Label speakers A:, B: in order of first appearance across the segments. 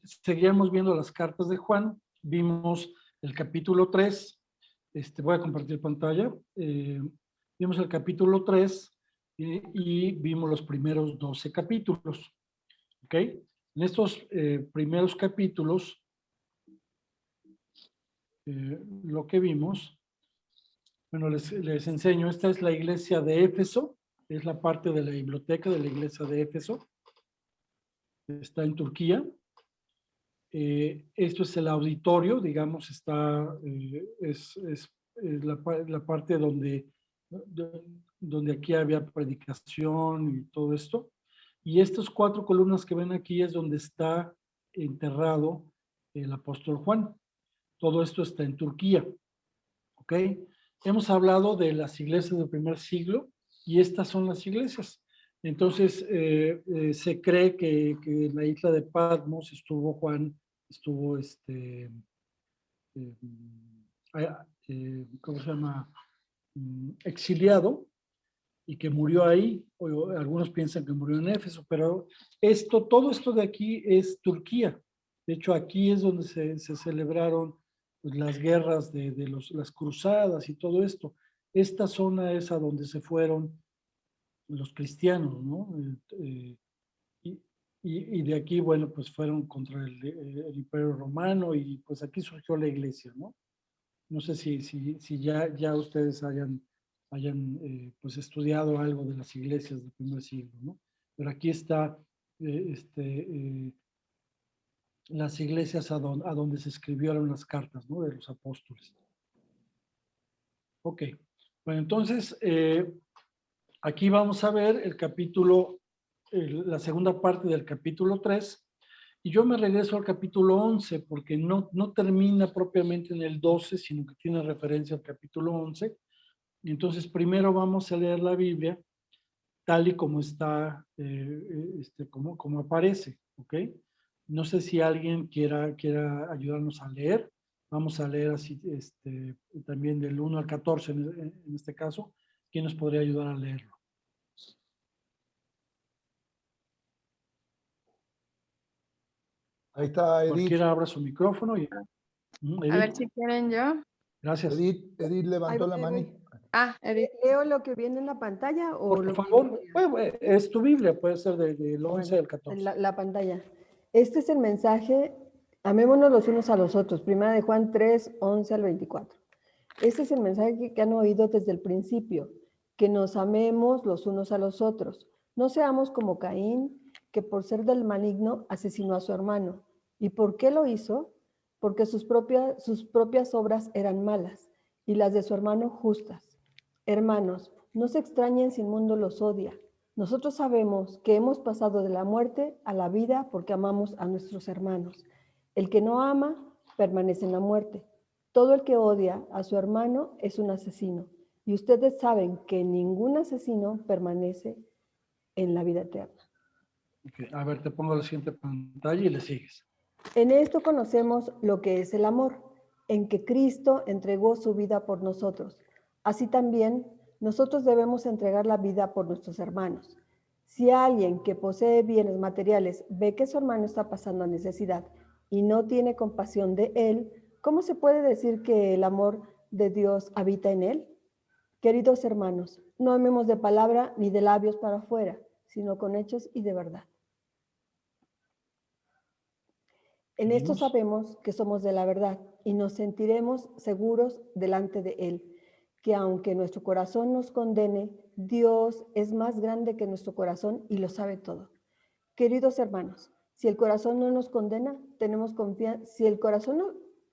A: seguíamos viendo las cartas de Juan, vimos el capítulo 3, voy a compartir pantalla, vimos el capítulo 3 y vimos los primeros 12 capítulos, ¿ok? En estos primeros capítulos, lo que vimos, bueno, les enseño, esta es la iglesia de Éfeso, es la parte de la biblioteca de la iglesia de Éfeso, está en Turquía. Esto es el auditorio, digamos, es la parte donde aquí había predicación y todo esto. Y estas 4 columnas que ven aquí es donde está enterrado el apóstol Juan. Todo esto está en Turquía. ¿Ok? Hemos hablado de las iglesias del primer siglo y estas son las iglesias. Entonces, se cree que en la isla de Patmos estuvo Juan, estuvo ¿cómo se llama? Exiliado y que murió ahí, o algunos piensan que murió en Éfeso, pero todo esto de aquí es Turquía. De hecho, aquí es donde se celebraron pues, las guerras de las cruzadas y todo esto. Esta zona es a donde se fueron los cristianos, ¿no? Y de aquí, bueno, pues fueron contra el Imperio Romano y pues aquí surgió la iglesia, ¿no? No sé si ya ustedes hayan pues estudiado algo de las iglesias del primer siglo, ¿no? Pero aquí está las iglesias a donde se escribieron las cartas, ¿no? De los apóstoles. Ok. Bueno, entonces, aquí vamos a ver el capítulo, la segunda parte del capítulo 3, y yo me regreso al capítulo 11 porque no termina propiamente en el 12, sino que tiene referencia al capítulo 11. Entonces, primero vamos a leer la Biblia tal y como está, como aparece, ¿ok? No sé si alguien quiera ayudarnos a leer. Vamos a leer así, también del 1 al 14 en este caso. ¿Quién nos podría ayudar a leerlo?
B: Ahí está Edith.
A: Cualquiera abra su micrófono. Y,
C: Edith. A ver si quieren yo.
A: Gracias.
B: Edith levantó la mano.
C: Edith.
D: ¿Leo lo que viene en la pantalla o
A: Por
D: lo
A: favor,
D: que...
A: es tu Biblia, puede ser del 11 al 14.
D: La pantalla. Este es el mensaje, amémonos los unos a los otros, primera de Juan 3, 11 al 24. Este es el mensaje que han oído desde el principio, que nos amemos los unos a los otros. No seamos como Caín, que por ser del maligno asesinó a su hermano. ¿Y por qué lo hizo? Porque sus propias obras eran malas y las de su hermano justas. Hermanos, no se extrañen si el mundo los odia. Nosotros sabemos que hemos pasado de la muerte a la vida porque amamos a nuestros hermanos. El que no ama permanece en la muerte. Todo el que odia a su hermano es un asesino. Y ustedes saben que ningún asesino permanece en la vida eterna.
A: Okay. A ver, te pongo la siguiente pantalla y le sigues.
D: En esto conocemos lo que es el amor, en que Cristo entregó su vida por nosotros. Así también nosotros debemos entregar la vida por nuestros hermanos. Si alguien que posee bienes materiales ve que su hermano está pasando necesidad y no tiene compasión de él, ¿cómo se puede decir que el amor de Dios habita en él? Queridos hermanos, no amemos de palabra ni de labios para afuera, sino con hechos y de verdad. En esto sabemos que somos de la verdad y nos sentiremos seguros delante de Él, que aunque nuestro corazón nos condene, Dios es más grande que nuestro corazón y lo sabe todo. Queridos hermanos, si el corazón no nos condena, tenemos confianza. Si el corazón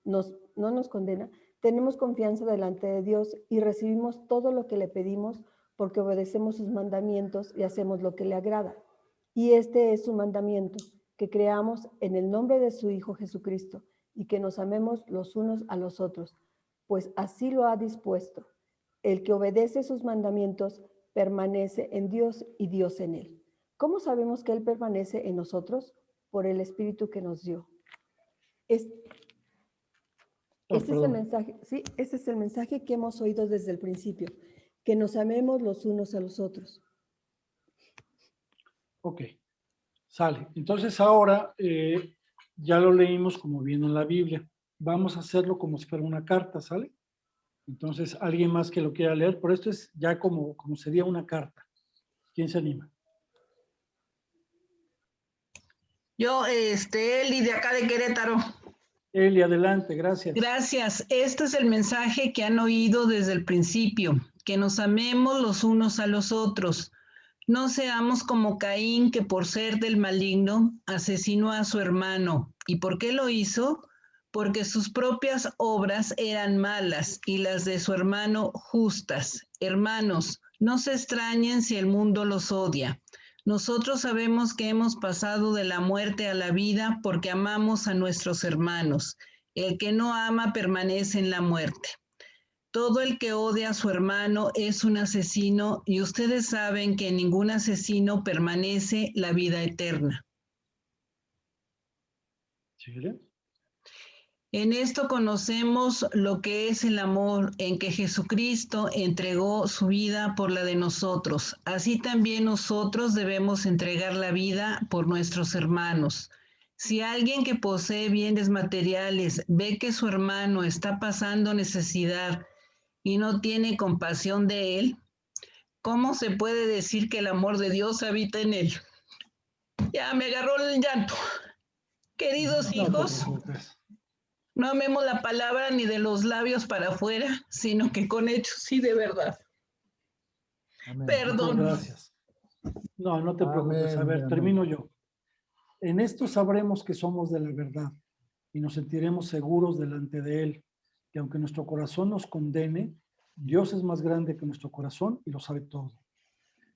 D: no nos condena, tenemos confianza delante de Dios y recibimos todo lo que le pedimos porque obedecemos sus mandamientos y hacemos lo que le agrada. Y este es su mandamiento, que creamos en el nombre de su Hijo Jesucristo y que nos amemos los unos a los otros, pues así lo ha dispuesto. El que obedece sus mandamientos permanece en Dios y Dios en él. ¿Cómo sabemos que Él permanece en nosotros? Por el Espíritu que nos dio. Este es el mensaje, sí, este es el mensaje que hemos oído desde el principio, que nos amemos los unos a los otros.
A: Ok. Sale. Entonces ahora ya lo leímos como viene en la Biblia. Vamos a hacerlo como si fuera una carta, ¿sale? Entonces, alguien más que lo quiera leer, pero esto es ya como sería una carta. ¿Quién se anima?
E: Yo, Eli, de acá de Querétaro.
A: Eli, adelante, gracias.
E: Gracias. Este es el mensaje que han oído desde el principio, que nos amemos los unos a los otros. No seamos como Caín, que por ser del maligno asesinó a su hermano. ¿Y por qué lo hizo? Porque sus propias obras eran malas y las de su hermano justas. Hermanos, no se extrañen si el mundo los odia. Nosotros sabemos que hemos pasado de la muerte a la vida porque amamos a nuestros hermanos. El que no ama permanece en la muerte. Todo el que odia a su hermano es un asesino y ustedes saben que en ningún asesino permanece la vida eterna.
A: ¿Sí?
E: En esto conocemos lo que es el amor, en que Jesucristo entregó su vida por la de nosotros. Así también nosotros debemos entregar la vida por nuestros hermanos. Si alguien que posee bienes materiales ve que su hermano está pasando necesidad y no tiene compasión de él, ¿cómo se puede decir que el amor de Dios habita en él? Ya me agarró el llanto. Queridos hijos, no amemos la palabra ni de los labios para afuera, sino que con hechos y de verdad.
B: Amén.
E: Perdón.
A: Gracias. No, no te preocupes. A ver,
B: Amén.
A: termino yo. En esto sabremos que somos de la verdad y nos sentiremos seguros delante de Él, que aunque nuestro corazón nos condene, Dios es más grande que nuestro corazón y lo sabe todo.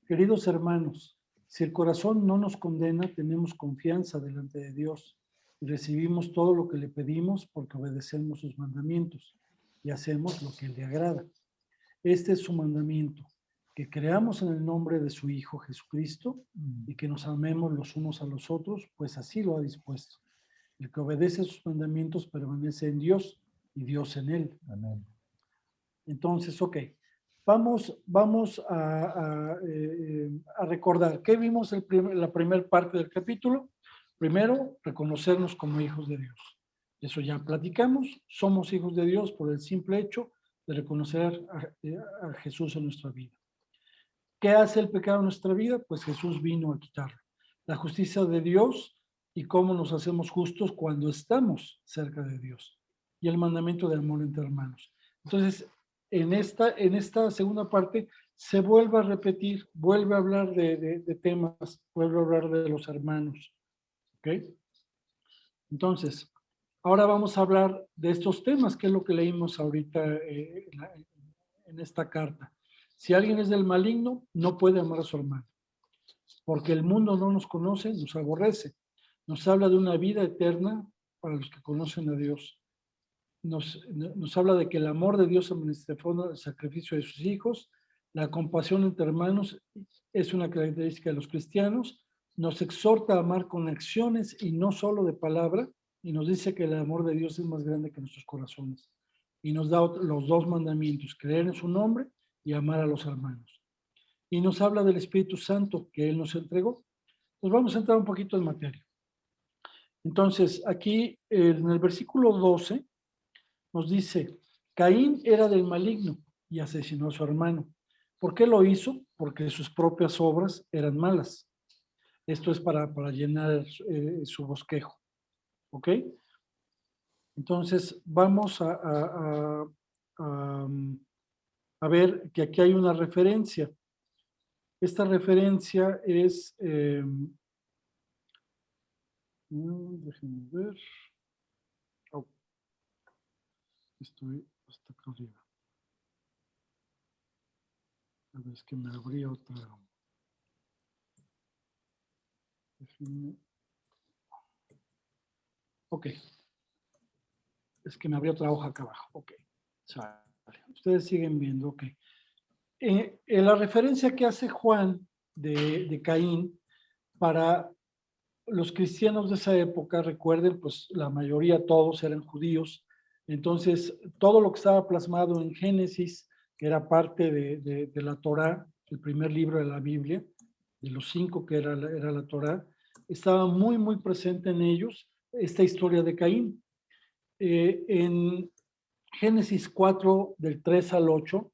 A: Queridos hermanos, si el corazón no nos condena, tenemos confianza delante de Dios y recibimos todo lo que le pedimos porque obedecemos sus mandamientos y hacemos lo que le agrada. Este es su mandamiento, que creamos en el nombre de su Hijo Jesucristo y que nos amemos los unos a los otros, pues así lo ha dispuesto. El que obedece sus mandamientos permanece en Dios y Dios en él.
B: Amén.
A: Entonces, ok, vamos a recordar. ¿Qué vimos la primera parte del capítulo? Primero, reconocernos como hijos de Dios. Eso ya platicamos. Somos hijos de Dios por el simple hecho de reconocer a Jesús en nuestra vida. ¿Qué hace el pecado en nuestra vida? Pues Jesús vino a quitarlo. La justicia de Dios y cómo nos hacemos justos cuando estamos cerca de Dios. Y el mandamiento de amor entre hermanos. Entonces, en esta segunda parte se vuelve a repetir, vuelve a hablar de temas, vuelve a hablar de los hermanos. ¿Ok? Entonces, ahora vamos a hablar de estos temas, que es lo que leímos ahorita en esta carta. Si alguien es del maligno, no puede amar a su hermano, porque el mundo no nos conoce, nos aborrece. Nos habla de una vida eterna para los que conocen a Dios. Nos habla de que el amor de Dios se manifestó en el sacrificio de sus hijos. La compasión entre hermanos es una característica de los cristianos. Nos exhorta a amar con acciones y no solo de palabra. Y nos dice que el amor de Dios es más grande que nuestros corazones. Y nos da los dos mandamientos, creer en su nombre y amar a los hermanos. Y nos habla del Espíritu Santo que Él nos entregó. Pues vamos a entrar un poquito en materia. Entonces, aquí en el versículo 12 nos dice, Caín era del maligno y asesinó a su hermano. ¿Por qué lo hizo? Porque sus propias obras eran malas. Esto es para llenar su bosquejo. ¿Ok? Entonces, vamos a ver que aquí hay una referencia. Esta referencia es... déjenme ver. Oh, estoy hasta acá arriba. A ver, es que me abrí otra. Déjenme. Ok. Es que me abrió otra hoja acá abajo. Ok. Sale. Ustedes siguen viendo. Ok. En la referencia que hace Juan de Caín, para los cristianos de esa época, recuerden, pues la mayoría, todos eran judíos. Entonces, todo lo que estaba plasmado en Génesis, que era parte de la Torá, el primer libro de la Biblia, de los 5 que era la Torá, estaba muy, muy presente en ellos esta historia de Caín. En Génesis 4, del 3 al 8,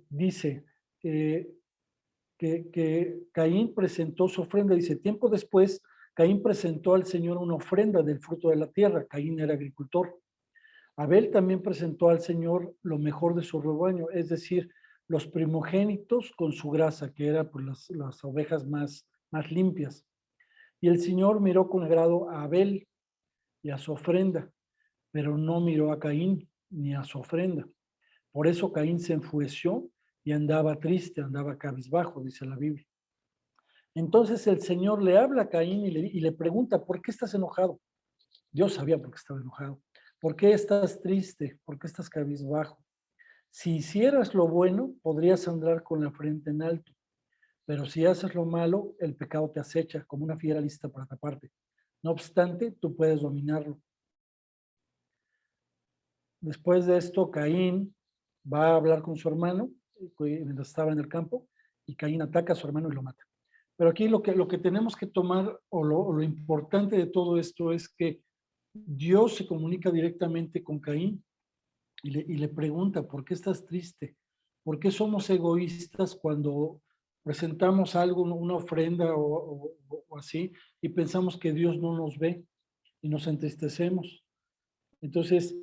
A: dice que Caín presentó su ofrenda. Dice, tiempo después, Caín presentó al Señor una ofrenda del fruto de la tierra. Caín era agricultor. Abel también presentó al Señor lo mejor de su rebaño, es decir, los primogénitos con su grasa, que eran pues, las ovejas más limpias. Y el Señor miró con agrado a Abel y a su ofrenda, pero no miró a Caín ni a su ofrenda. Por eso Caín se enfureció y andaba triste, andaba cabizbajo, dice la Biblia. Entonces el Señor le habla a Caín y le pregunta, ¿por qué estás enojado? Dios sabía por qué estaba enojado. ¿Por qué estás triste? ¿Por qué estás cabizbajo? Si hicieras lo bueno, podrías andar con la frente en alto. Pero si haces lo malo, el pecado te acecha como una fiera lista para taparte. No obstante, tú puedes dominarlo. Después de esto, Caín va a hablar con su hermano, mientras estaba en el campo, y Caín ataca a su hermano y lo mata. Pero aquí lo que tenemos que tomar, o lo importante de todo esto, es que Dios se comunica directamente con Caín y le pregunta, ¿por qué estás triste? ¿Por qué somos egoístas cuando presentamos algo, una ofrenda o así, y pensamos que Dios no nos ve y nos entristecemos? Entonces,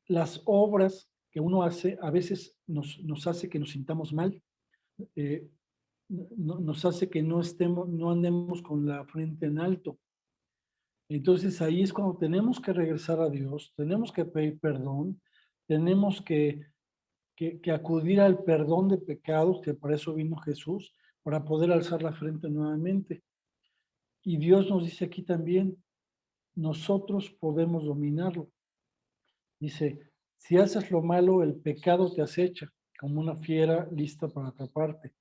A: las obras que uno hace a veces nos hace que nos sintamos mal, nos hace que no andemos con la frente en alto. Entonces ahí es cuando tenemos que regresar a Dios, tenemos que pedir perdón, tenemos que acudir al perdón de pecados, que para eso vino Jesús, para poder alzar la frente nuevamente. Y Dios nos dice aquí también, nosotros podemos dominarlo. Dice, si haces lo malo, el pecado te acecha como una fiera lista para atraparte.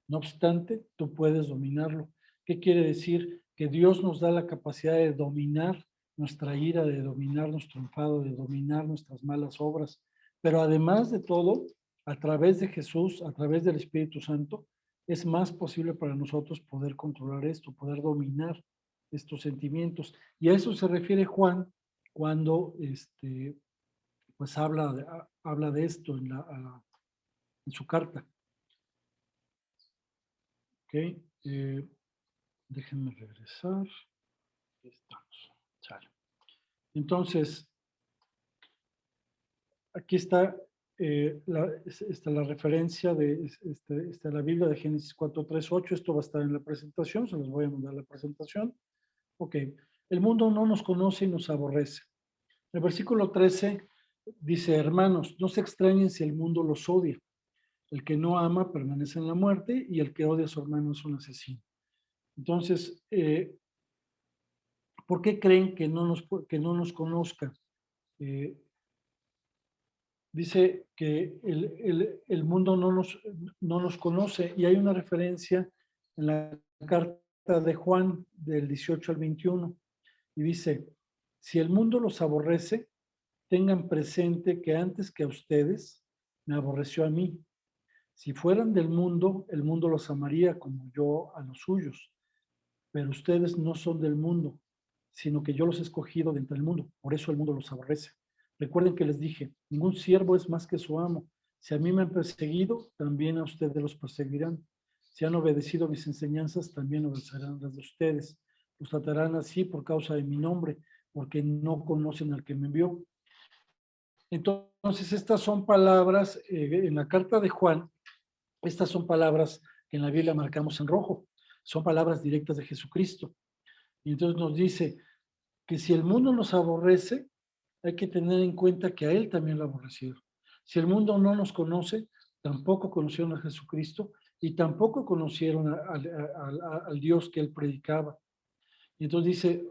A: No obstante, tú puedes dominarlo. ¿Qué quiere decir? Que Dios nos da la capacidad de dominar nuestra ira, de dominar nuestro enfado, de dominar nuestras malas obras. Pero además de todo, a través de Jesús, a través del Espíritu Santo, es más posible para nosotros poder controlar esto, poder dominar estos sentimientos. Y a eso se refiere Juan cuando pues habla de esto en su carta. Ok, déjenme regresar. Aquí estamos. Sale. Entonces, aquí está la referencia de la Biblia de Génesis 4, 3, 8. Esto va a estar en la presentación, se los voy a mandar la presentación. Ok, el mundo no nos conoce y nos aborrece. El versículo 13 dice, hermanos, no se extrañen si el mundo los odia. El que no ama permanece en la muerte y el que odia a su hermano es un asesino. Entonces, ¿por qué creen que no nos conozca? Dice que el mundo no nos conoce, y hay una referencia en la carta de Juan del 18 al 21, y dice, si el mundo los aborrece, tengan presente que antes que a ustedes, me aborreció a mí. Si fueran del mundo, el mundo los amaría como yo a los suyos. Pero ustedes no son del mundo, sino que yo los he escogido de entre el mundo. Por eso el mundo los aborrece. Recuerden que les dije, ningún siervo es más que su amo. Si a mí me han perseguido, también a ustedes los perseguirán. Si han obedecido mis enseñanzas, también obedecerán las de ustedes. Los tratarán así por causa de mi nombre, porque no conocen al que me envió. Entonces, estas son palabras, en la carta de Juan, estas son palabras que en la Biblia marcamos en rojo. Son palabras directas de Jesucristo. Y entonces nos dice que si el mundo nos aborrece, hay que tener en cuenta que a Él también lo aborrecieron. Si el mundo no nos conoce, tampoco conocieron a Jesucristo y tampoco conocieron al Dios que Él predicaba. Y entonces dice,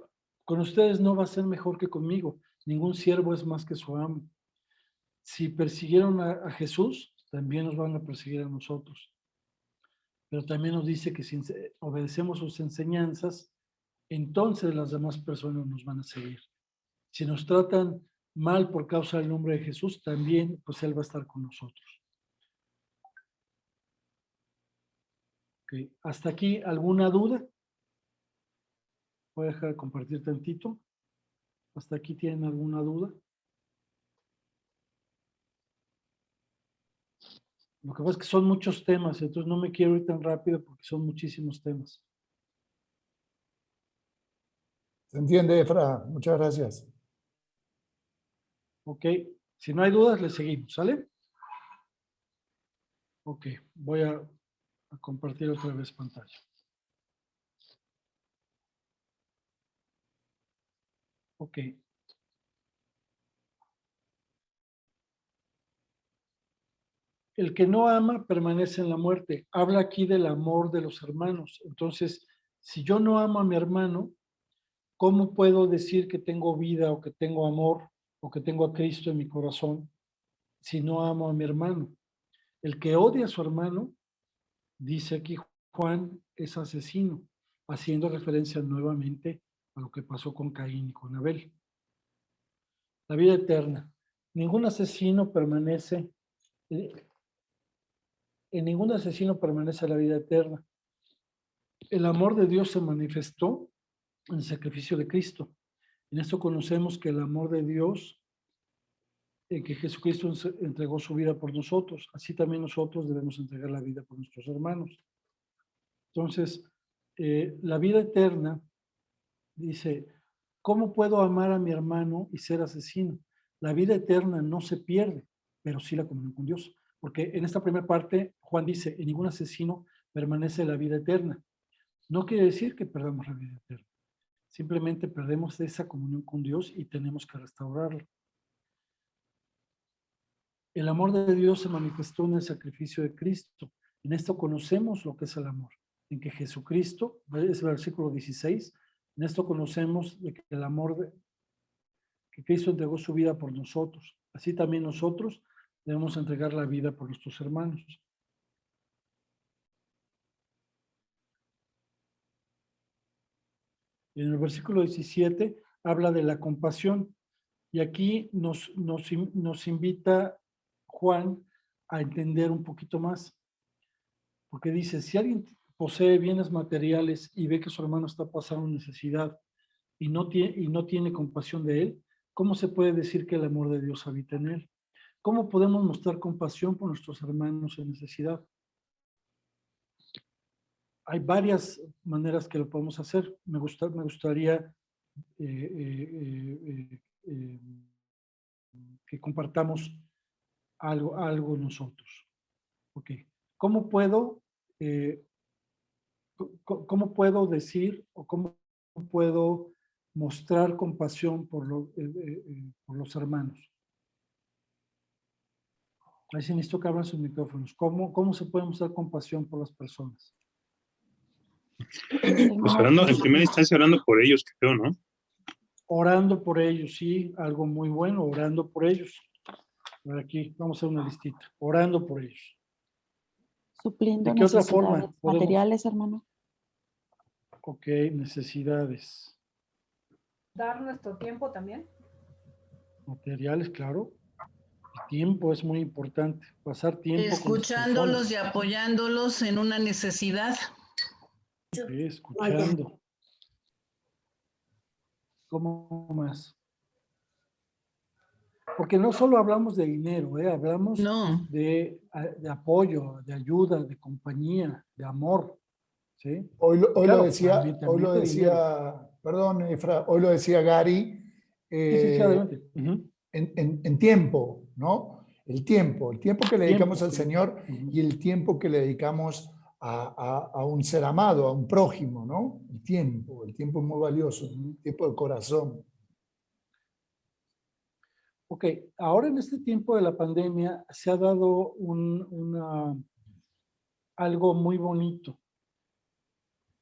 A: con ustedes no va a ser mejor que conmigo. Ningún siervo es más que su amo. Si persiguieron a Jesús, también nos van a perseguir a nosotros. Pero también nos dice que si obedecemos sus enseñanzas, entonces las demás personas nos van a seguir. Si nos tratan mal por causa del nombre de Jesús, también pues Él va a estar con nosotros. ¿Ok? Ok, hasta aquí, ¿alguna duda? Voy a dejar de compartir tantito. ¿Hasta aquí tienen alguna duda? Lo que pasa es que son muchos temas, entonces no me quiero ir tan rápido porque son muchísimos temas.
B: Se entiende, Efra. Muchas gracias.
A: Ok, si no hay dudas, le seguimos, ¿sale? Ok, voy a compartir otra vez pantalla. Ok. El que no ama permanece en la muerte. Habla aquí del amor de los hermanos. Entonces, si yo no amo a mi hermano, ¿cómo puedo decir que tengo vida o que tengo amor o que tengo a Cristo en mi corazón si no amo a mi hermano? El que odia a su hermano, dice aquí Juan, es asesino, haciendo referencia nuevamente a lo que pasó con Caín y con Abel. La vida eterna. Ningún asesino permanece, en ningún asesino permanece la vida eterna. El amor de Dios se manifestó en el sacrificio de Cristo. En esto conocemos que el amor de Dios, que Jesucristo entregó su vida por nosotros, así también nosotros debemos entregar la vida por nuestros hermanos. Entonces, la vida eterna dice, ¿cómo puedo amar a mi hermano y ser asesino? La vida eterna no se pierde, pero sí la comunión con Dios. Porque en esta primera parte, Juan dice, en ningún asesino permanece la vida eterna. No quiere decir que perdamos la vida eterna. Simplemente perdemos esa comunión con Dios y tenemos que restaurarla. El amor de Dios se manifestó en el sacrificio de Cristo. En esto conocemos lo que es el amor. En que Jesucristo, es el versículo 16, en esto conocemos de que el amor que Cristo entregó su vida por nosotros. Así también nosotros debemos entregar la vida por nuestros hermanos. Y en el versículo 17 habla de la compasión. Y aquí nos invita Juan a entender un poquito más. Porque dice, si alguien posee bienes materiales y ve que su hermano está pasando necesidad y no tiene compasión de él, ¿cómo se puede decir que el amor de Dios habita en él? ¿Cómo podemos mostrar compasión por nuestros hermanos en necesidad? Hay varias maneras que lo podemos hacer. Me gustaría que compartamos algo nosotros. Ok. ¿Cómo puedo decir o cómo puedo mostrar compasión por los hermanos? Ahí sí necesito que abran sus micrófonos. ¿Cómo se puede mostrar compasión por las personas?
F: Pues orando, en primera instancia orando por ellos, creo, ¿no?
A: Orando por ellos, sí, algo muy bueno, orando por ellos. Por aquí, vamos a hacer una listita. Orando por ellos.
G: Supliendo
A: ¿De qué otra
G: necesidades
A: forma podemos?
G: materiales, hermano.
A: Ok, necesidades.
H: Dar nuestro tiempo también.
A: Materiales, claro. El tiempo es muy importante. Pasar tiempo
E: escuchándolos y apoyándolos en una necesidad.
A: Sí, escuchando. ¿Cómo más? Porque no solo hablamos de dinero, hablamos de apoyo, de ayuda, de compañía, de amor. ¿Sí?
B: Hoy
A: Claro,
B: lo decía, perdón, Efra, hoy lo decía Gary,
A: sí, adelante.
B: en tiempo, ¿no? El tiempo que le dedicamos al Señor y el tiempo que le dedicamos a un ser amado, a un prójimo, ¿no? El tiempo es muy valioso, el tiempo del corazón.
A: Ok, ahora en este tiempo de la pandemia se ha dado algo muy bonito.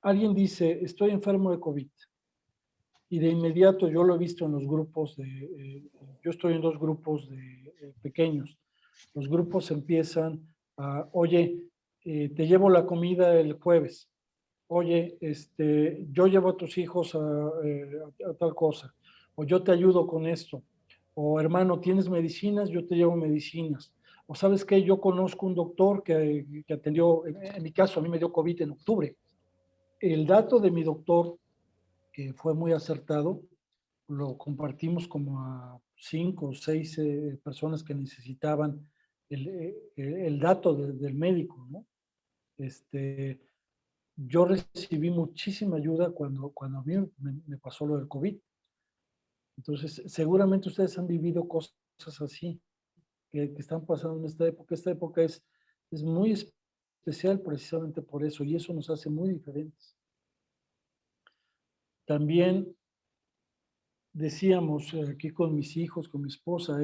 A: Alguien dice, estoy enfermo de COVID. Y de inmediato yo lo he visto en los grupos yo estoy en 2 grupos pequeños. Los grupos empiezan a, oye, te llevo la comida el jueves. Oye, yo llevo a tus hijos a tal cosa. O yo te ayudo con esto. O hermano, ¿tienes medicinas? Yo te llevo medicinas. O sabes que yo conozco un doctor que atendió, en mi caso a mí me dio COVID en octubre. El dato de mi doctor, que fue muy acertado, lo compartimos como a 5 o 6 personas que necesitaban el dato del médico, ¿no? Yo recibí muchísima ayuda cuando a mí me pasó lo del COVID. Entonces, seguramente ustedes han vivido cosas así que están pasando en esta época. Esta época es muy especial precisamente por eso, y eso nos hace muy diferentes. También decíamos aquí con mis hijos, con mi esposa,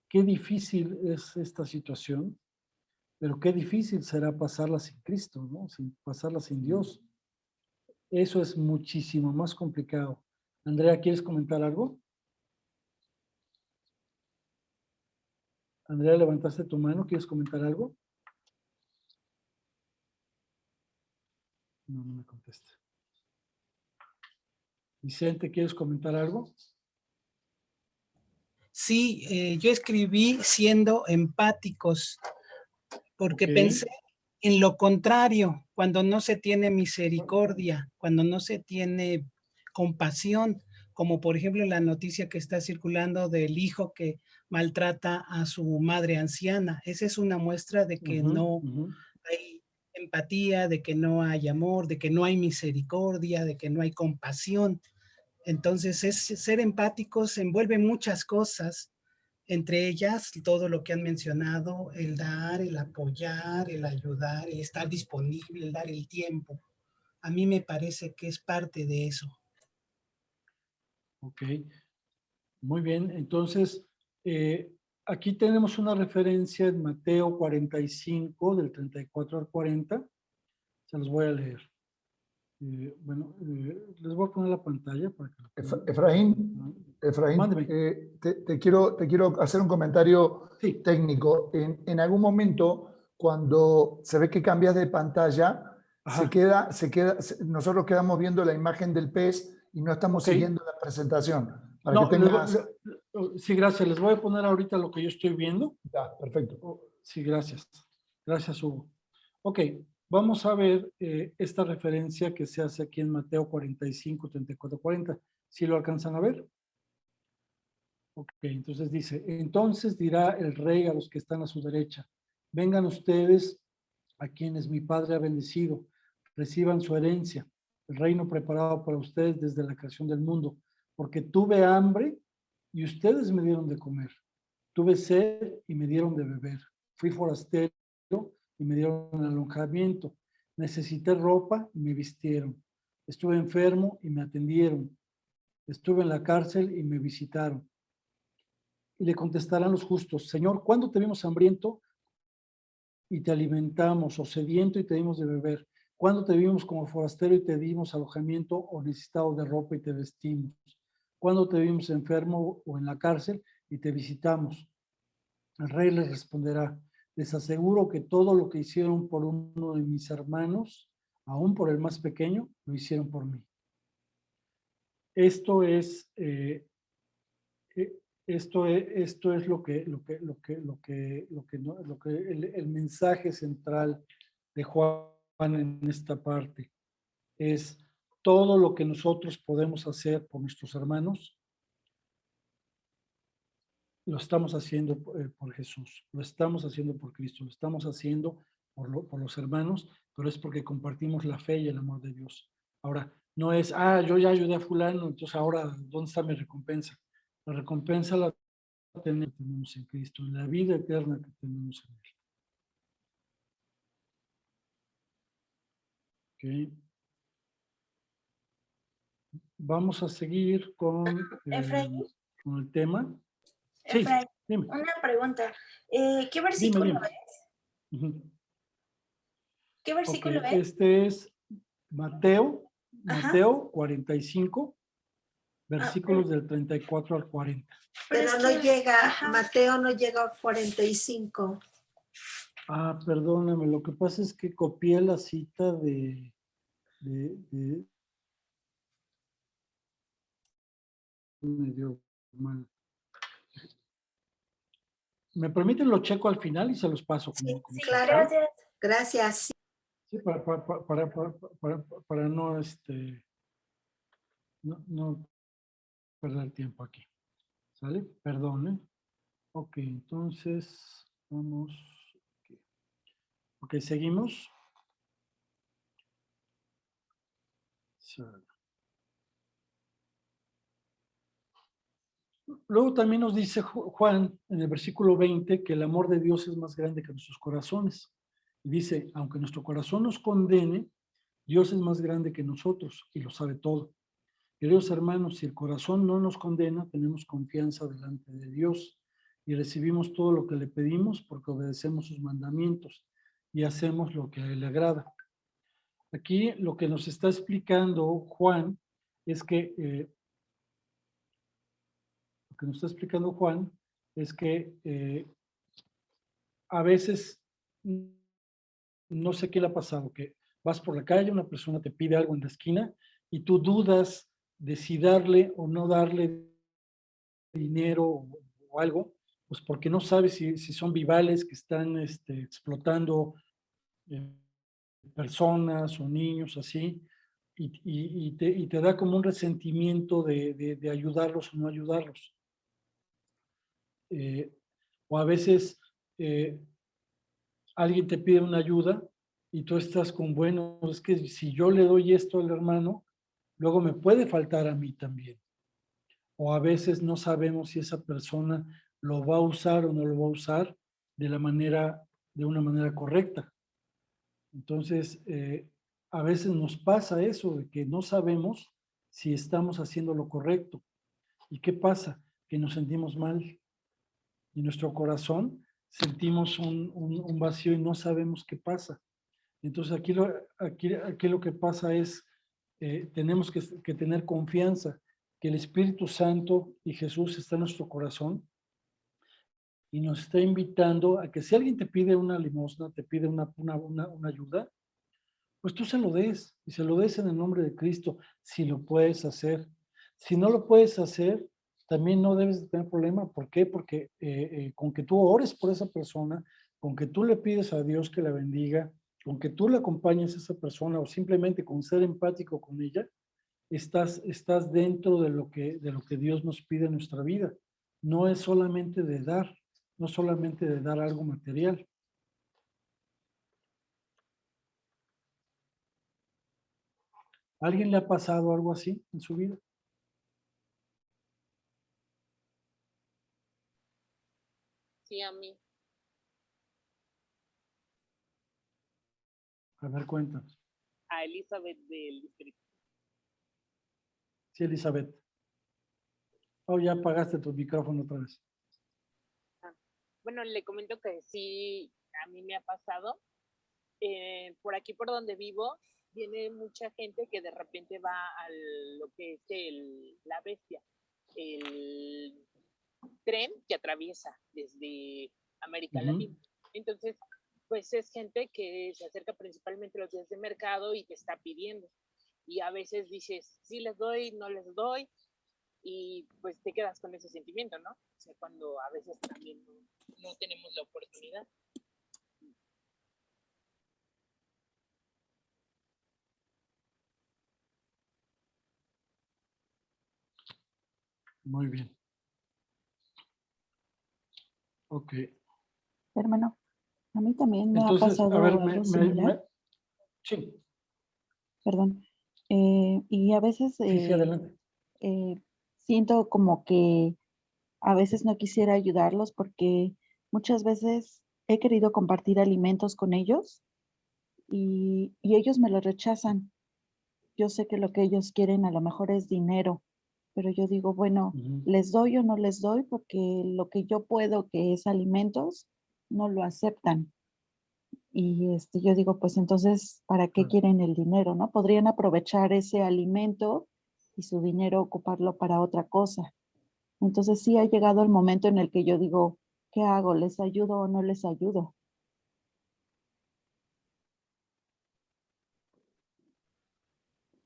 A: qué difícil es esta situación, pero qué difícil será pasarla sin Cristo, ¿no? Pasarla sin Dios. Eso es muchísimo más complicado. Andrea, ¿quieres comentar algo? Andrea, levantaste tu mano, ¿quieres comentar algo? No, no me contesta. Vicente, ¿quieres comentar algo?
I: Sí, yo escribí siendo empáticos, porque pensé en lo contrario, cuando no se tiene misericordia, cuando no se tiene compasión, como por ejemplo la noticia que está circulando del hijo que maltrata a su madre anciana. Esa es una muestra de que no hay empatía, de que no hay amor, de que no hay misericordia, de que no hay compasión. Entonces, ser empáticos envuelve muchas cosas, entre ellas todo lo que han mencionado, el dar, el apoyar, el ayudar, el estar disponible, el dar el tiempo. A mí me parece que es parte de eso.
A: Ok, muy bien. Entonces, aquí tenemos una referencia en Mateo 45, del 34 al 40. Se los voy a leer. Les voy a poner la pantalla para que
B: Efraín, te quiero hacer un comentario técnico. En algún momento, cuando se ve que cambias de pantalla, nosotros quedamos viendo la imagen del pez y no estamos siguiendo la presentación. Para que tengas...
A: Sí, gracias. Les voy a poner ahorita lo que yo estoy viendo.
B: Ya, perfecto.
A: Sí, gracias. Gracias, Hugo. Ok, vamos a ver esta referencia que se hace aquí en Mateo 45, 34, 40. ¿Sí lo alcanzan a ver? Ok, entonces dice, entonces dirá el rey a los que están a su derecha, vengan ustedes a quienes mi Padre ha bendecido, reciban su herencia, el reino preparado para ustedes desde la creación del mundo, porque tuve hambre y ustedes me dieron de comer, tuve sed y me dieron de beber, fui forastero y me dieron alojamiento, necesité ropa y me vistieron, estuve enfermo y me atendieron, estuve en la cárcel y me visitaron. Y le contestarán los justos, Señor, ¿cuándo te vimos hambriento y te alimentamos, o sediento y te dimos de beber? ¿Cuándo te vimos como forastero y te dimos alojamiento, o necesitado de ropa y te vestimos? ¿Cuándo te vimos enfermo o en la cárcel y te visitamos? El rey les responderá, les aseguro que todo lo que hicieron por uno de mis hermanos, aún por el más pequeño, lo hicieron por mí. Esto es el mensaje central de Juan en esta parte. Es todo lo que nosotros podemos hacer por nuestros hermanos, lo estamos haciendo por Jesús, lo estamos haciendo por Cristo, lo estamos haciendo por los hermanos, pero es porque compartimos la fe y el amor de Dios. Ahora, no es, yo ya ayudé a fulano, entonces ahora, ¿dónde está mi recompensa? La recompensa la tenemos en Cristo, en la vida eterna que tenemos en Él. Okay. Vamos a seguir con el tema. Sí,
J: Efraín,
A: dime.
J: una pregunta. ¿Qué versículo es? ¿Qué versículo es?
A: Este es Mateo 45, versículos del 34 al 40.
J: Pero no llega, Mateo no llega a 45.
A: Perdóname, lo que pasa es que copié la cita de me dio mal. ¿Me permiten lo checo al final y se los paso?
J: Sí,
A: como
J: claro.
A: gracias.
J: Gracias.
A: Sí, para no, no perder tiempo aquí. ¿Sale? Perdón, ¿eh? Ok, entonces vamos. Ok, seguimos. Sale. Luego también nos dice Juan en el versículo 20 que el amor de Dios es más grande que nuestros corazones. Y dice, aunque nuestro corazón nos condene, Dios es más grande que nosotros y lo sabe todo. Queridos hermanos, si el corazón no nos condena, tenemos confianza delante de Dios y recibimos todo lo que le pedimos porque obedecemos sus mandamientos y hacemos lo que a él le agrada. Aquí lo que nos está explicando Juan es que a veces, no sé qué le ha pasado, que vas por la calle, una persona te pide algo en la esquina y tú dudas de si darle o no darle dinero o algo, pues porque no sabes si son vivales que están explotando personas o niños así, y te da como un resentimiento de ayudarlos o no ayudarlos. O a veces alguien te pide una ayuda y tú estás con, bueno, es que si yo le doy esto al hermano, luego me puede faltar a mí también. O a veces no sabemos si esa persona lo va a usar o no lo va a usar de una manera correcta. Entonces, a veces nos pasa eso, de que no sabemos si estamos haciendo lo correcto. ¿Y qué pasa? Que nos sentimos mal. Y nuestro corazón sentimos un vacío y no sabemos qué pasa. Entonces, aquí lo que pasa es, tenemos que tener confianza que el Espíritu Santo y Jesús está en nuestro corazón y nos está invitando a que si alguien te pide una limosna, te pide una ayuda, pues tú se lo des, y se lo des en el nombre de Cristo, si lo puedes hacer. Si no lo puedes hacer, también no debes de tener problema. ¿Por qué? Porque con que tú ores por esa persona, con que tú le pides a Dios que la bendiga, con que tú le acompañes a esa persona o simplemente con ser empático con ella, estás dentro de lo que Dios nos pide en nuestra vida. No es solamente de dar, no solamente de dar algo material. ¿A alguien le ha pasado algo así en su vida?
K: Sí, a mí.
A: A ver, cuéntanos.
K: A Elizabeth del distrito.
A: Sí, Elizabeth. Oh, ya apagaste tu micrófono otra vez.
K: Bueno, le comento que sí, a mí me ha pasado. Por aquí, por donde vivo, viene mucha gente que de repente va a lo que es la bestia, el tren que atraviesa desde América Latina. Entonces, pues es gente que se acerca principalmente los días de mercado y te está pidiendo. Y a veces dices, sí les doy, no les doy, y pues te quedas con ese sentimiento, ¿no? O sea, cuando a veces también no tenemos la oportunidad.
A: Muy bien. Ok.
G: Hermano, a mí también me
A: Entonces,
G: ha pasado
A: a ver,
G: algo similar.
A: Sí.
G: Perdón. Y a veces
A: Sí, adelante.
G: siento como que a veces no quisiera ayudarlos porque muchas veces he querido compartir alimentos con ellos y ellos me lo rechazan. Yo sé que lo que ellos quieren a lo mejor es dinero, pero yo digo, bueno, ¿les doy o no les doy? Porque lo que yo puedo, que es alimentos, no lo aceptan. Y yo digo, pues entonces, ¿para qué quieren el dinero, no? Podrían aprovechar ese alimento y su dinero ocuparlo para otra cosa. Entonces sí ha llegado el momento en el que yo digo, ¿qué hago? ¿Les ayudo o no les ayudo?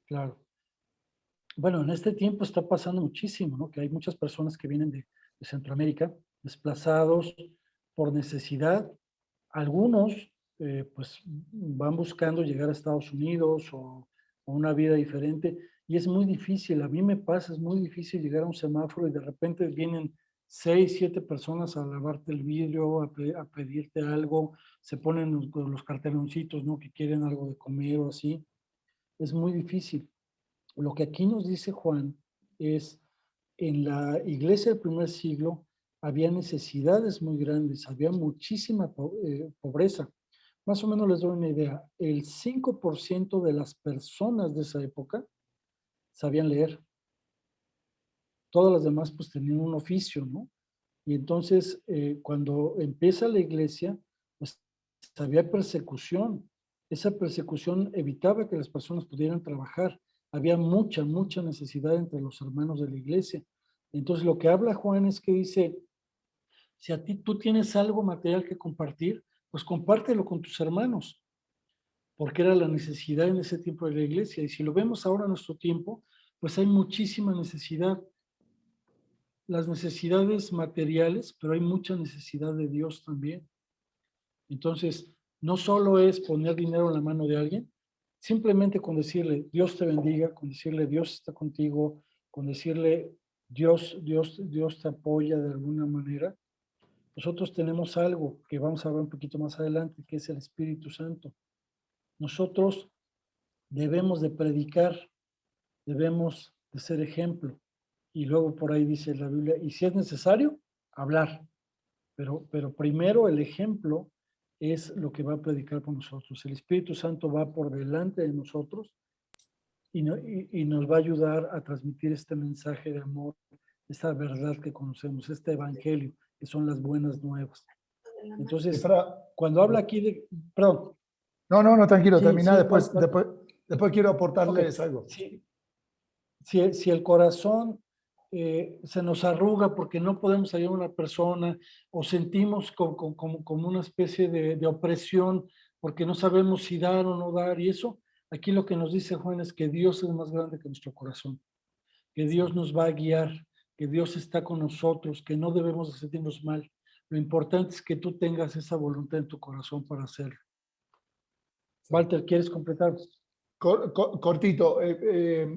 A: Claro. Bueno, en este tiempo está pasando muchísimo, ¿no? Que hay muchas personas que vienen de Centroamérica, desplazados, por necesidad. Algunos pues van buscando llegar a Estados Unidos o una vida diferente y es muy difícil. A mí me pasa, es muy difícil llegar a un semáforo y de repente vienen 6, 7 personas a lavarte el vidrio, a pedirte algo, se ponen los carteloncitos, ¿no? Que quieren algo de comer o así. Es muy difícil. Lo que aquí nos dice Juan es, en la iglesia del primer siglo había necesidades muy grandes, había muchísima pobreza. Más o menos les doy una idea. El 5% de las personas de esa época sabían leer. Todas las demás pues tenían un oficio, ¿no? Y entonces cuando empieza la iglesia, pues había persecución. Esa persecución evitaba que las personas pudieran trabajar. Había mucha necesidad entre los hermanos de la iglesia. Entonces lo que habla Juan es que dice, si a ti tú tienes algo material que compartir, pues compártelo con tus hermanos, porque era la necesidad en ese tiempo de la iglesia. Y si lo vemos ahora en nuestro tiempo, pues hay muchísima necesidad. Las necesidades materiales, pero hay mucha necesidad de Dios también. Entonces, no solo es poner dinero en la mano de alguien, simplemente con decirle Dios te bendiga, con decirle Dios está contigo, con decirle Dios te apoya de alguna manera. Nosotros tenemos algo que vamos a ver un poquito más adelante, que es el Espíritu Santo. Nosotros debemos de predicar, debemos de ser ejemplo. Y luego por ahí dice la Biblia, y si es necesario, hablar. Pero primero el ejemplo es lo que va a predicar por nosotros. El Espíritu Santo va por delante de nosotros y nos va a ayudar a transmitir este mensaje de amor, esta verdad que conocemos, este evangelio, que son las buenas nuevas. Entonces, cuando habla aquí de... Perdón.
B: No, tranquilo,
A: Sí,
B: termina,
A: sí,
B: después quiero aportarles
A: okay.
B: algo.
A: Sí. Si el corazón se nos arruga porque no podemos ayudar a una persona o sentimos como una especie de opresión porque no sabemos si dar o no dar, y eso, aquí lo que nos dice Juan es que Dios es más grande que nuestro corazón, que Dios nos va a guiar, que Dios está con nosotros, que no debemos de sentirnos mal. Lo importante es que tú tengas esa voluntad en tu corazón para hacerlo. Walter, ¿quieres completar?
B: Cortito,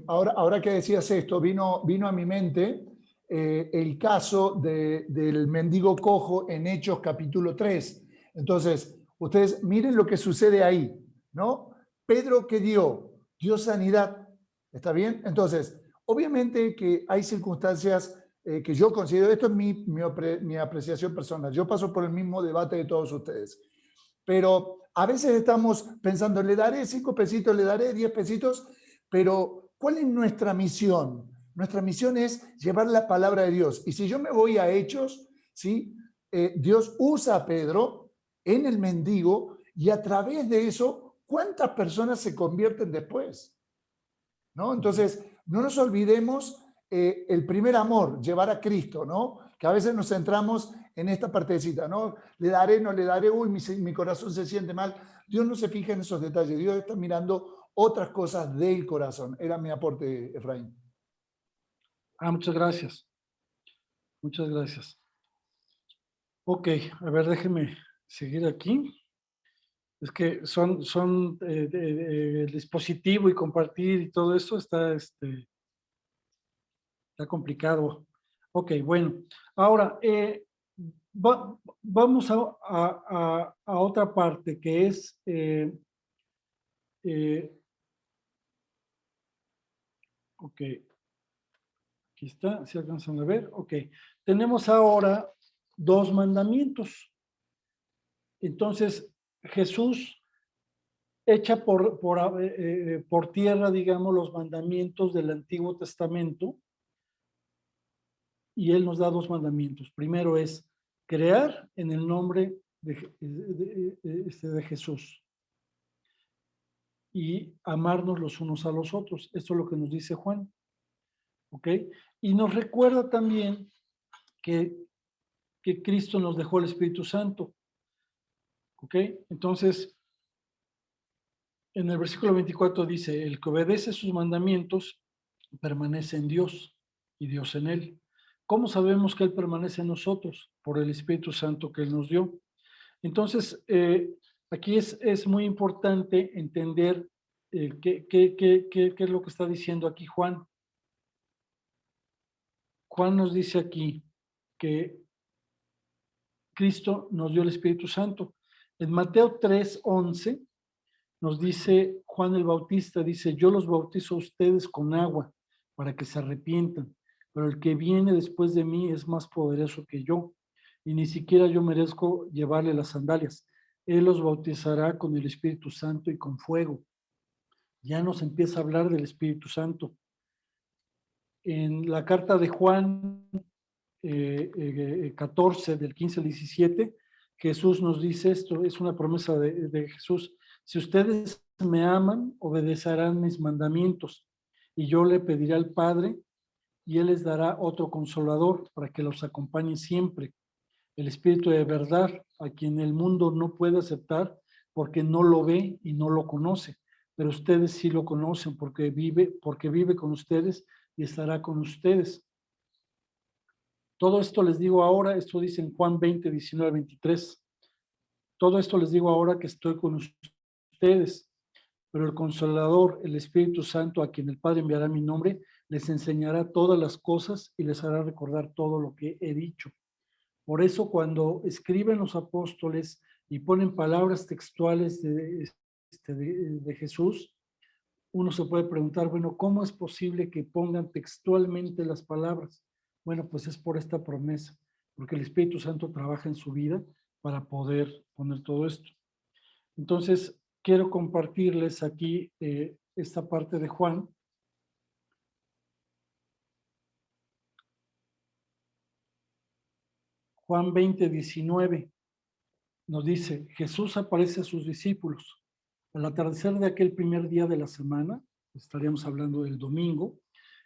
B: ahora que decías esto, vino a mi mente el caso del mendigo cojo en Hechos capítulo 3. Entonces, ustedes miren lo que sucede ahí, ¿no? Pedro, ¿qué dio? Dio sanidad, ¿está bien? Entonces, obviamente que hay circunstancias que yo considero, esto es mi apreciación personal, yo paso por el mismo debate de todos ustedes, pero a veces estamos pensando, le daré 5 pesitos, le daré 10 pesitos, pero ¿cuál es nuestra misión? Nuestra misión es llevar la palabra de Dios. Y si yo me voy a Hechos, ¿sí? Dios usa a Pedro en el mendigo y a través de eso, ¿cuántas personas se convierten después? ¿No? Entonces, no nos olvidemos el primer amor, llevar a Cristo, ¿no? Que a veces nos centramos en esta partecita, ¿no? Le daré, no le daré, uy, mi corazón se siente mal. Dios no se fija en esos detalles, Dios está mirando otras cosas del corazón. Era mi aporte, Efraín.
A: Muchas gracias. Muchas gracias. Ok, a ver, déjeme seguir aquí. Es que el dispositivo y compartir y todo eso está complicado. Ok, bueno. Ahora, vamos a otra parte que es ok. Aquí está, ¿se alcanzan a ver? Ok. Tenemos ahora 2 mandamientos. Entonces, Jesús echa por tierra, digamos, los mandamientos del Antiguo Testamento y Él nos da 2 mandamientos. Primero es crear en el nombre de Jesús y amarnos los unos a los otros. Esto es lo que nos dice Juan. ¿Ok? Y nos recuerda también que Cristo nos dejó el Espíritu Santo. ¿Ok? Entonces, en el versículo 24 dice, el que obedece sus mandamientos permanece en Dios y Dios en él. ¿Cómo sabemos que Él permanece en nosotros? Por el Espíritu Santo que Él nos dio. Entonces, aquí es muy importante entender qué es lo que está diciendo aquí Juan. Juan nos dice aquí que Cristo nos dio el Espíritu Santo. En Mateo 3:11 nos dice Juan el Bautista, dice, yo los bautizo a ustedes con agua para que se arrepientan, pero el que viene después de mí es más poderoso que yo, y ni siquiera yo merezco llevarle las sandalias. Él los bautizará con el Espíritu Santo y con fuego. Ya nos empieza a hablar del Espíritu Santo. En la carta de Juan 14, del 15 al 17, Jesús nos dice esto, es una promesa de Jesús. Si ustedes me aman, obedecerán mis mandamientos, y yo le pediré al Padre, y Él les dará otro consolador para que los acompañe siempre. El Espíritu de verdad, a quien el mundo no puede aceptar porque no lo ve y no lo conoce, pero ustedes sí lo conocen porque vive con ustedes y estará con ustedes. Todo esto les digo ahora, esto dice en Juan 20, 19, 23. Todo esto les digo ahora que estoy con ustedes, pero el Consolador, el Espíritu Santo, a quien el Padre enviará mi nombre, les enseñará todas las cosas y les hará recordar todo lo que he dicho. Por eso cuando escriben los apóstoles y ponen palabras textuales de Jesús, uno se puede preguntar, bueno, ¿cómo es posible que pongan textualmente las palabras? Bueno, pues es por esta promesa, porque el Espíritu Santo trabaja en su vida para poder poner todo esto. Entonces, quiero compartirles aquí esta parte de Juan. Juan 20, 19 nos dice, Jesús aparece a sus discípulos. Al atardecer de aquel primer día de la semana, estaríamos hablando del domingo,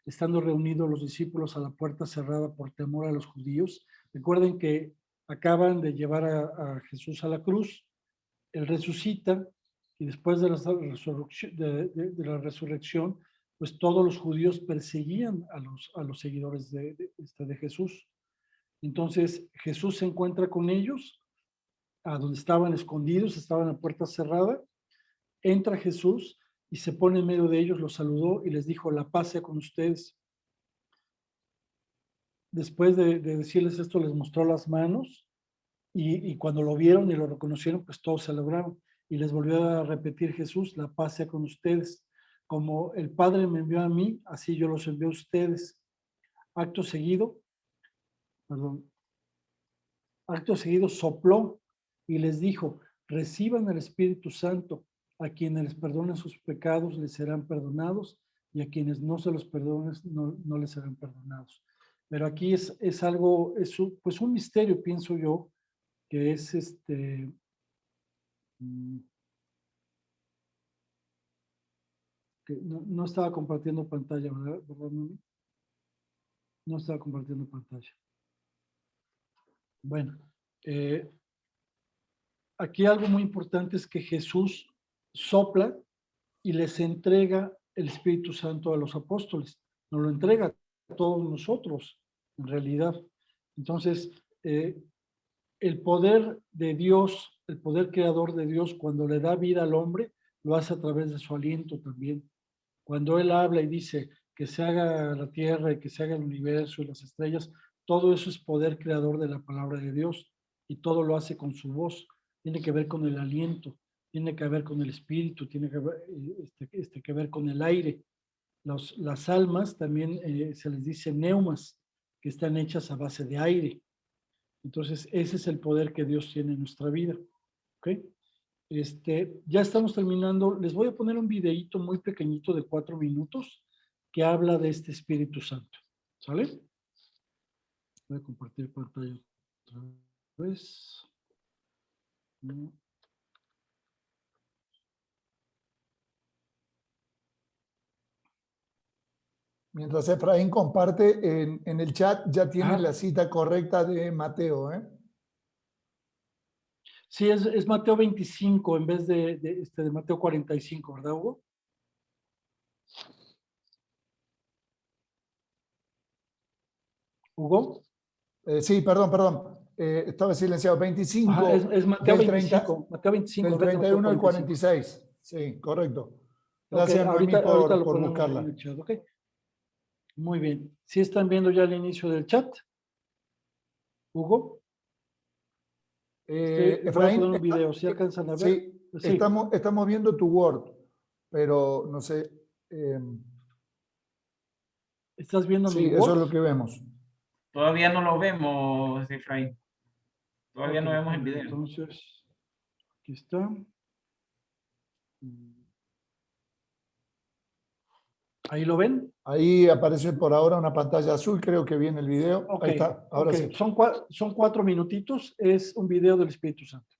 A: estando reunidos los discípulos a la puerta cerrada por temor a los judíos. Recuerden que acaban de llevar a Jesús a la cruz, Él resucita y después de la resurrección, pues todos los judíos perseguían a los seguidores de Jesús. Entonces Jesús se encuentra con ellos, a donde estaban escondidos, estaban a puerta cerrada. Entra Jesús y se pone en medio de ellos, los saludó y les dijo, la paz sea con ustedes. Después de decirles esto, les mostró las manos y cuando lo vieron y lo reconocieron, pues todos se alegraron. Y les volvió a repetir Jesús, la paz sea con ustedes. Como el Padre me envió a mí, así yo los envío a ustedes. Acto seguido sopló y les dijo, reciban el Espíritu Santo. A quienes les perdonen sus pecados les serán perdonados y a quienes no se los perdonen no les serán perdonados. Pero aquí es algo, pues un misterio, pienso yo, que es que no estaba compartiendo pantalla, ¿verdad, Mami? No estaba compartiendo pantalla. Bueno, aquí algo muy importante es que Jesús sopla y les entrega el Espíritu Santo a los apóstoles. Nos lo entrega a todos nosotros, en realidad. Entonces, el poder de Dios, el poder creador de Dios, cuando le da vida al hombre, lo hace a través de su aliento también. Cuando Él habla y dice que se haga la tierra y que se haga el universo y las estrellas, todo eso es poder creador de la palabra de Dios y todo lo hace con su voz. Tiene que ver con el aliento, tiene que ver con el espíritu, tiene que ver, que ver con el aire. Las almas también se les dice neumas, que están hechas a base de aire. Entonces, ese es el poder que Dios tiene en nuestra vida. ¿Ok? Ya estamos terminando. Les voy a poner un videíto muy pequeñito de 4 minutos que habla de este Espíritu Santo. ¿Sale? Voy a compartir pantalla otra vez.
B: Mientras Efraín comparte, en el chat ya tienen la cita correcta de Mateo, ¿eh?
A: Sí, es Mateo 25 en vez de Mateo 45, ¿verdad, Hugo? Hugo.
B: Sí, perdón. Estaba silenciado. 25.
A: Ajá, es Mateo
B: del
A: 25. Mateo 25.
B: Del 31 al 46. Sí, correcto. Gracias,
A: Okay,
B: Noemí,
A: ahorita lo
B: por
A: ponemos
B: buscarla.
A: en el chat, ¿ok? Muy bien. ¿Sí están viendo ya el inicio del chat? Hugo. Les voy a poner un video, ¿sí alcanzan a ver?
B: Sí,
A: Sí.
B: Estamos viendo tu Word, pero no sé.
A: ¿Estás viendo mi
B: Sí,
A: Word?
B: eso es lo que vemos.
L: Todavía no lo vemos, Efraín. Todavía no vemos el video.
A: Entonces, aquí está. ¿Ahí lo ven?
B: Ahí aparece por ahora una pantalla azul, creo que viene el video.
A: Okay,
B: ahí está, ahora sí.
A: Son 4 minutitos, es un video del Espíritu Santo.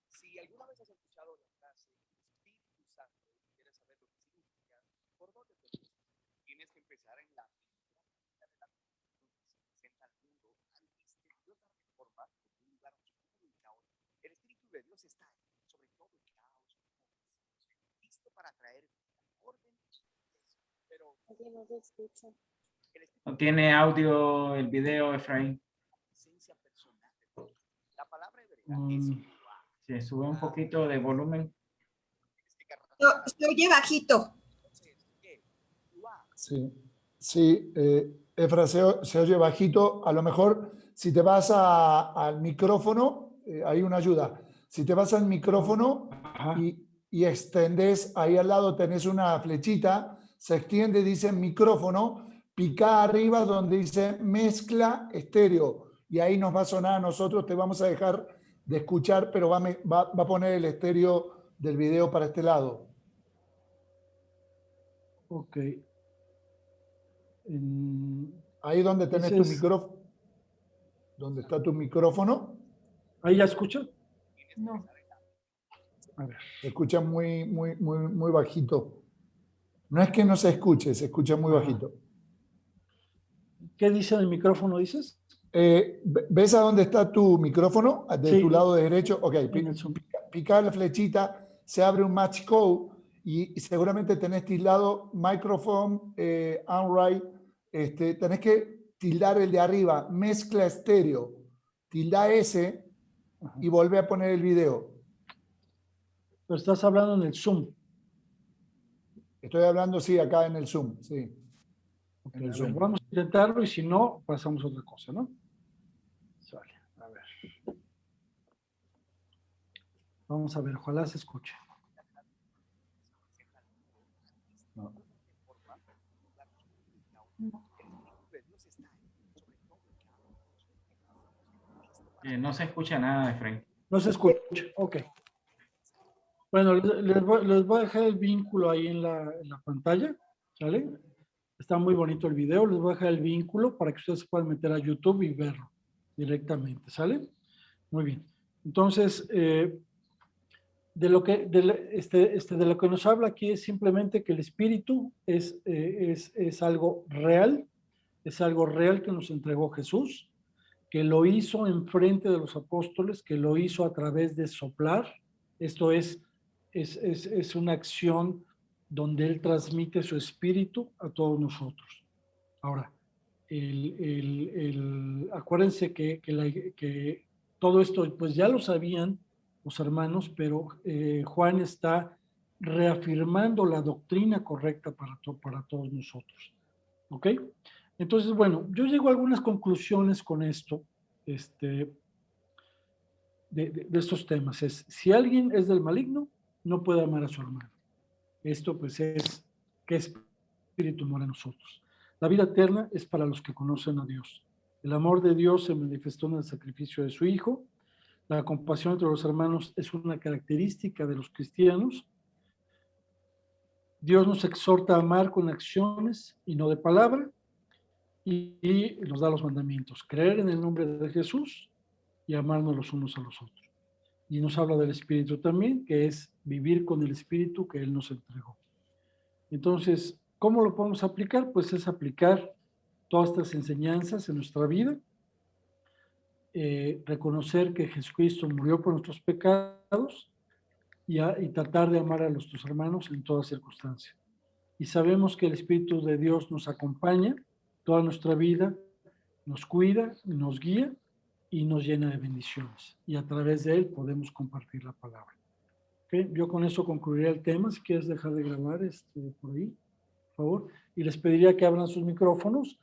M: Si alguna vez has escuchado la frase Espíritu Santo y quieres saber lo que significa, ¿por dónde te empiezas? Tienes que empezar en la vida de la vida donde se presenta al mundo misteriosa forma de un lugar oscuro y caótico. El Espíritu de Dios está ahí, sobre todo el caos, listo para traer orden y paz. Pero no se escucha.
L: No tiene audio el video, Efraín.
M: La palabra hebrea es
L: Sí, sube un poquito de volumen.
J: Se oye bajito.
B: Sí, Efra, se oye bajito. A lo mejor, si te vas al micrófono, hay una ayuda. Si te vas al micrófono y extendes, ahí al lado tenés una flechita, se extiende, dice micrófono, pica arriba donde dice mezcla estéreo. Y ahí nos va a sonar a nosotros, te vamos a dejar de escuchar, pero va a poner el estéreo del video para este lado.
A: Ok.
B: Ahí donde tenés tu micrófono. ¿Dónde está tu micrófono?
A: ¿Ahí ya escuchan?
H: No.
A: A ver.
B: Se escucha muy bajito. No es que no se escucha muy bajito.
A: ¿Qué dice el micrófono, dices?
B: ¿Ves a dónde está tu micrófono? De tu lado derecho. Ok, pica la flechita, se abre un match code y seguramente tenés tildado microphone unright. Tenés que tildar el de arriba, mezcla estéreo. Tilda ese y volvé a poner el video.
A: Pero estás hablando en el Zoom.
B: Estoy hablando, sí, acá en el Zoom, sí.
A: Okay, en el Zoom. Vamos a intentarlo y si no, pasamos a otra cosa, ¿no? Sale, a ver. Vamos a ver, ojalá se escuche. No.
L: No se escucha nada, Efraín.
A: No se escucha, ok. Bueno, les voy a dejar el vínculo ahí en la pantalla, ¿sale? Está muy bonito el video, les voy a dejar el vínculo para que ustedes se puedan meter a YouTube y verlo directamente, ¿sale? Muy bien. Entonces, de lo que nos habla aquí es simplemente que el Espíritu es algo real que nos entregó Jesús, que lo hizo enfrente de los apóstoles, que lo hizo a través de soplar. Esto es una acción donde Él transmite su espíritu a todos nosotros. Ahora, acuérdense que todo esto pues ya lo sabían los hermanos, pero Juan está reafirmando la doctrina correcta para todos nosotros. ¿Ok? Entonces, bueno, yo llego a algunas conclusiones con esto, de estos temas. Si alguien es del maligno, no puede amar a su hermano. Esto pues es que espíritu mora en nosotros. La vida eterna es para los que conocen a Dios. El amor de Dios se manifestó en el sacrificio de su Hijo. La compasión entre los hermanos es una característica de los cristianos. Dios nos exhorta a amar con acciones y no de palabra. Y nos da los mandamientos. Creer en el nombre de Jesús y amarnos los unos a los otros. Y nos habla del Espíritu también, que es vivir con el Espíritu que Él nos entregó. Entonces, ¿cómo lo podemos aplicar? Pues es aplicar todas estas enseñanzas en nuestra vida, reconocer que Jesucristo murió por nuestros pecados y tratar de amar a nuestros hermanos en toda circunstancia. Y sabemos que el Espíritu de Dios nos acompaña toda nuestra vida, nos cuida, nos guía y nos llena de bendiciones. Y a través de Él podemos compartir la palabra. ¿Okay? Yo con eso concluiría el tema. Si quieres dejar de grabar por ahí, por favor. Y les pediría que abran sus micrófonos